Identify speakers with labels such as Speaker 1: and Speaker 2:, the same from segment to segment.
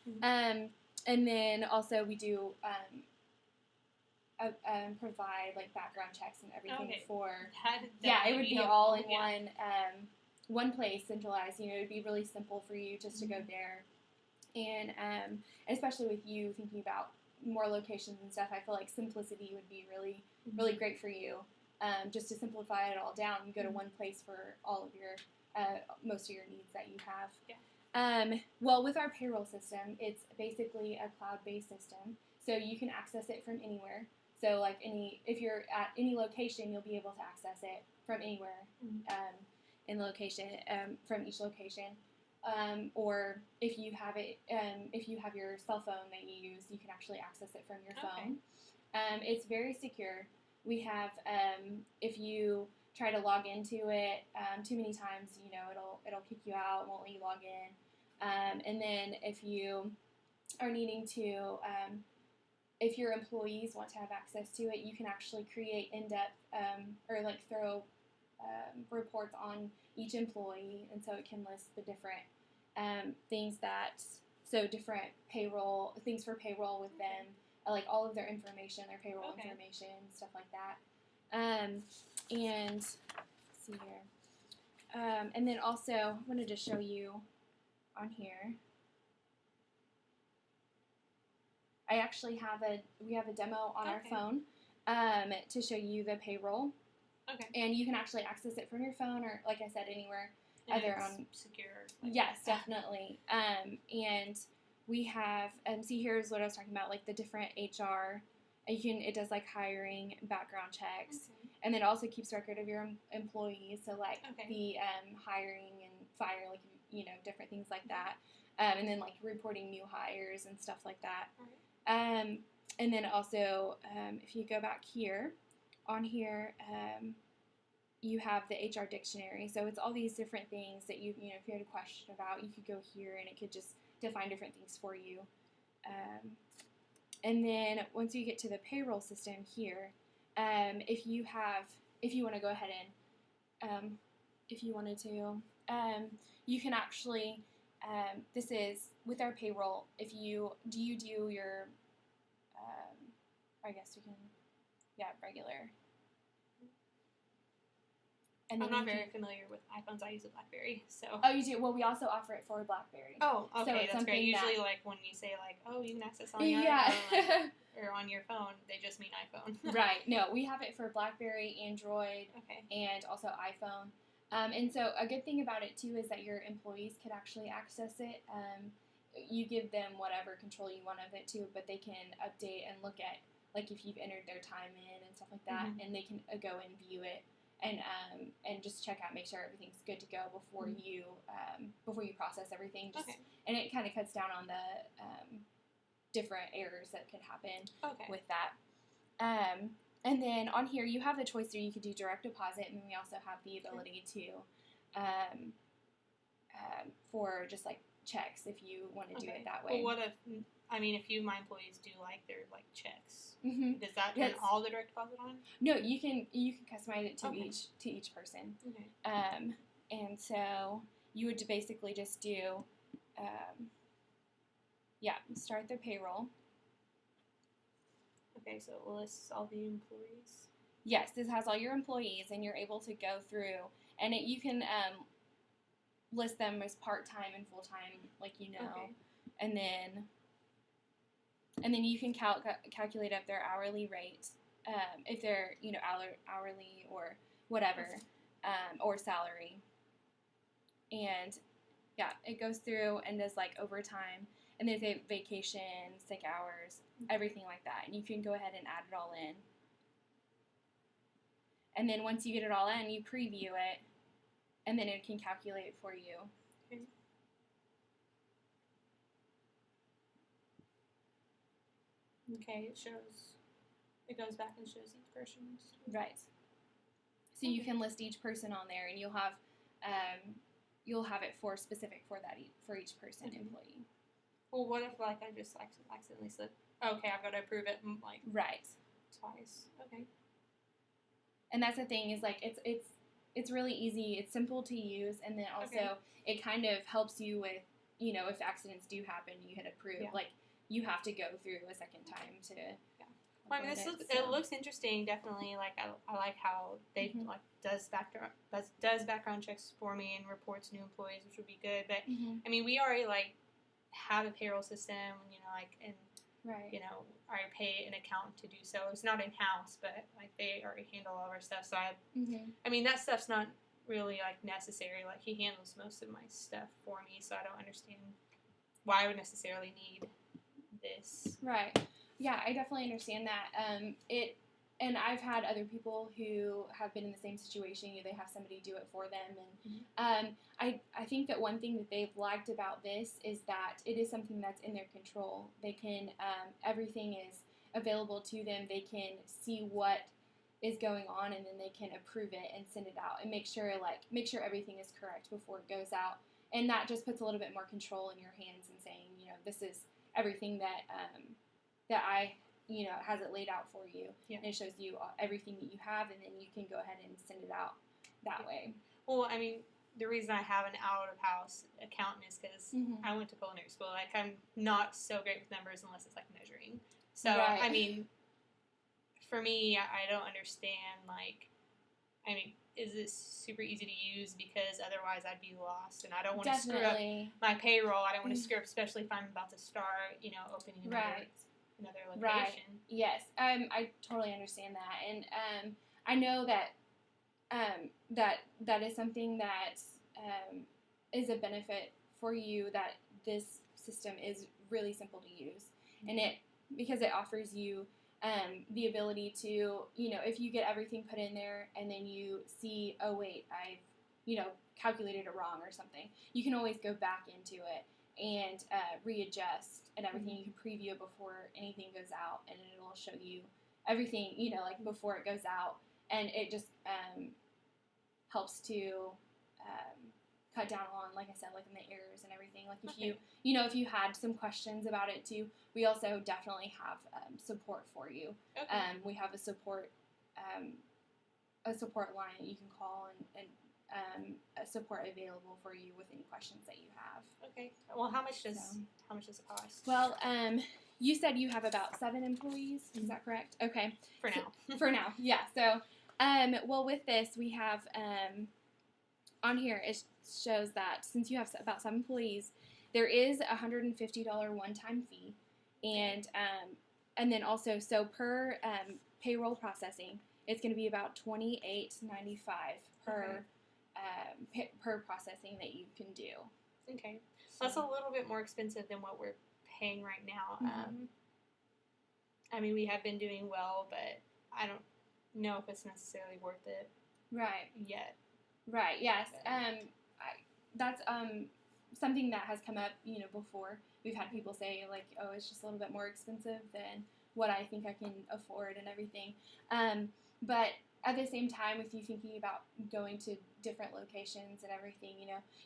Speaker 1: Mm-hmm. And then also we do provide like background checks and everything for. That it would be all in one place, centralized. You know, it'd be really simple for you just to go there, and especially with you thinking about more locations and stuff, I feel like simplicity would be really great for you. Just to simplify it all down, you go to one place for all of your most of your needs that you have.
Speaker 2: Yeah.
Speaker 1: Well, with our payroll system, it's basically a cloud-based system, so you can access it from anywhere. So, like if you're at any location, you'll be able to access it from anywhere in the location, from each location. Or if you have it, if you have your cell phone that you use, you can actually access it from your phone. It's very secure. We have, if you try to log into it too many times, you know, it'll kick you out, won't let you log in. And then if you are needing to, if your employees want to have access to it, you can actually create in-depth or like thorough reports on each employee, and so it can list the different things different payroll things for payroll with them, like all of their information, their payroll information, stuff like that. And let's see here. And then also, I wanted to show you on here. I actually we have a demo on our phone to show you the payroll.
Speaker 2: Okay.
Speaker 1: And you can actually access it from your phone or, like I said, anywhere.
Speaker 2: And
Speaker 1: either
Speaker 2: it's
Speaker 1: on
Speaker 2: secure.
Speaker 1: Yes, definitely. And we have see, here's what I was talking about, like the different HR. It does like hiring, background checks, and then it also keeps record of your employees. So like the hiring and fire, like, you know, different things like that. And then like reporting new hires and stuff like that. And then also if you go back here, on here, you have the HR dictionary. So it's all these different things that you know, if you had a question about, you could go here and it could just define different things for you. And then once you get to the payroll system here, if you want to go ahead and, if you wanted to, you can actually, this is with our payroll, if you do your, I guess you can, regular.
Speaker 2: And I'm not very familiar with iPhones. I use a BlackBerry, so.
Speaker 1: Oh, you do? Well, we also offer it for a BlackBerry.
Speaker 2: Oh, okay, so that's great. Usually, like, when you say, like, oh, you can access on your iPhone, or on your phone, they just mean iPhone.
Speaker 1: Right. No, we have it for BlackBerry, Android, and also iPhone. And so a good thing about it, too, is that your employees can actually access it. You give them whatever control you want of it, too, but they can update and look at, like, if you've entered their time in and stuff like that, and they can go and view it. And just check out, make sure everything's good to go before you process everything. And it kind of cuts down on the different errors that could happen with that. And then on here you have the choice, so you could do direct deposit, and then we also have the ability to for just like checks if you want to do it that way.
Speaker 2: Well, what if my employees do like their like checks? Does that turn all the direct deposit on?
Speaker 1: No, you can customize it to each person. And so you would basically just do start the payroll.
Speaker 2: Okay, so it lists all the employees.
Speaker 1: Yes, this has all your employees, and you're able to go through, and you can list them as part-time and full-time, like, you know, and then you can calculate up their hourly rate, if they're, you know, hourly or whatever, or salary. And it goes through and does like overtime, and there's a vacation, sick hours, everything like that. And you can go ahead and add it all in. And then once you get it all in, you preview it, and then it can calculate it for you.
Speaker 2: Okay, it goes back and shows each person's.
Speaker 1: Right. So you can list each person on there, and you'll have it for each person, employee.
Speaker 2: Well, what if, like, I just accidentally said, okay, I've got to approve it, like, twice. Okay.
Speaker 1: And that's the thing, is like it's really easy. It's simple to use, and then also it kind of helps you with if accidents do happen, you hit approve.
Speaker 2: Yeah.
Speaker 1: Like, you have to go through a second time to.
Speaker 2: Yeah. Well, I mean, it looks interesting. Definitely, like I like how they like does background checks for me and reports new employees, which would be good. But I mean, we already like have a payroll system, and
Speaker 1: right.
Speaker 2: I pay an accountant to do so. It's not in house, but like they already handle all of our stuff. So I mean, that stuff's not really like necessary. Like he handles most of my stuff for me, so I don't understand why I would necessarily need this.
Speaker 1: Right. Yeah, I definitely understand that. And I've had other people who have been in the same situation. They have somebody do it for them, and I think that one thing that they've liked about this is that it is something that's in their control. They can everything is available to them. They can see what is going on, and then they can approve it and send it out and make sure everything is correct before it goes out. And that just puts a little bit more control in your hands and saying, this is everything that I has it laid out for you.
Speaker 2: Yeah.
Speaker 1: And it shows you everything that you have, and then you can go ahead and send it out that way.
Speaker 2: Well, I mean, the reason I have an out-of-house accountant is because I went to culinary school. Like, I'm not so great with numbers unless it's, like, measuring. So,
Speaker 1: right.
Speaker 2: I mean, for me, I don't understand, like, I mean, is this super easy to use? Because otherwise I'd be lost, and I don't want to screw up my payroll. I don't want to screw up, especially if I'm about to start, opening another location.
Speaker 1: Right. Yes. I totally understand that, and I know that that is something that is a benefit for you, that this system is really simple to use, and because it offers you the ability to, if you get everything put in there and then you see, oh wait, I've calculated it wrong or something, you can always go back into it and readjust and everything. You can preview it before anything goes out, and it will show you everything, like before it goes out, and it just helps to cut down on, like I said, like in the errors and everything. Like if if you had some questions about it too, we also definitely have support for you.
Speaker 2: Okay.
Speaker 1: We have a support line that you can call and a support available for you with any questions that you have.
Speaker 2: Okay. Well, how much does it cost?
Speaker 1: Well, you said you have about 7 employees. Is that correct? Okay.
Speaker 2: For now.
Speaker 1: For now, yeah. So, well, with this, we have on here it shows that since you have about 7 employees, there is a $150 one-time fee, and then also per payroll processing, it's going to be about $28.95 per processing that you can do.
Speaker 2: Okay, so that's a little bit more expensive than what we're paying right now. I mean, we have been doing well, but I don't know if it's necessarily worth it.
Speaker 1: Right.
Speaker 2: Yet.
Speaker 1: Right. Yes. That's something that has come up, before. We've had people say, like, oh, it's just a little bit more expensive than what I think I can afford and everything. But at the same time, with you thinking about going to different locations and everything,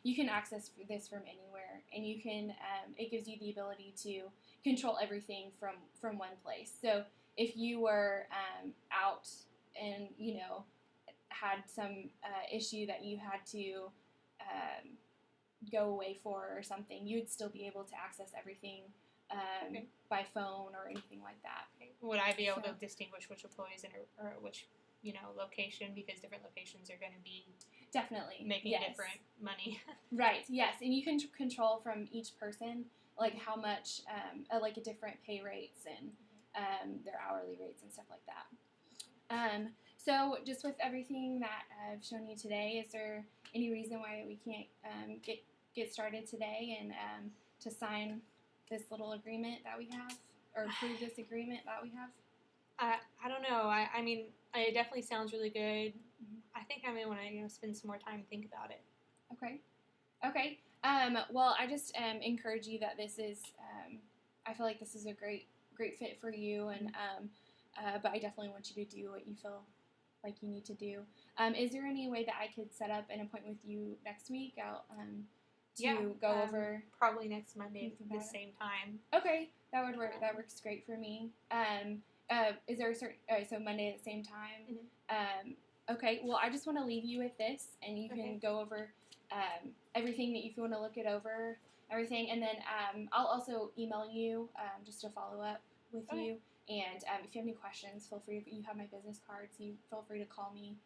Speaker 1: you can access this from anywhere, and you can. It gives you the ability to control everything from one place. So if you were out and had some issue that you had to go away for or something, you would still be able to access everything by phone or anything like that.
Speaker 2: Would I be able to distinguish which employees or which location, because different locations are going to be
Speaker 1: definitely
Speaker 2: making different money?
Speaker 1: Right. Yes, and you can control from each person like how much like a different pay rates and their hourly rates and stuff like that. So just with everything that I've shown you today, is there any reason why we can't get started today and to sign this little agreement that we have, or approve this agreement that we have?
Speaker 2: I don't know. I mean, it definitely sounds really good. I think I may want to spend some more time and think about it.
Speaker 1: Okay. Well, I just encourage you that this is. I feel like this is a great fit for you, and but I definitely want you to do what you feel like you need to do. Is there any way that I could set up an appointment with you next week? Go over
Speaker 2: probably next Monday at the same time.
Speaker 1: Okay, that would work. That works great for me. Is there a certain so Monday at the same time? Okay. Well, I just want to leave you with this, and you can go over everything that if you want to look it over everything. And then I'll also email you just to follow up with you. And if you have any questions, feel free. You have my business cards. You feel free to call me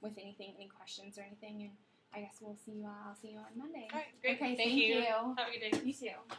Speaker 1: with anything, any questions or anything. And I guess I'll see you on Monday.
Speaker 2: All right, great.
Speaker 1: Okay,
Speaker 2: Thank you.
Speaker 1: you.
Speaker 2: Have a good day.
Speaker 1: You too.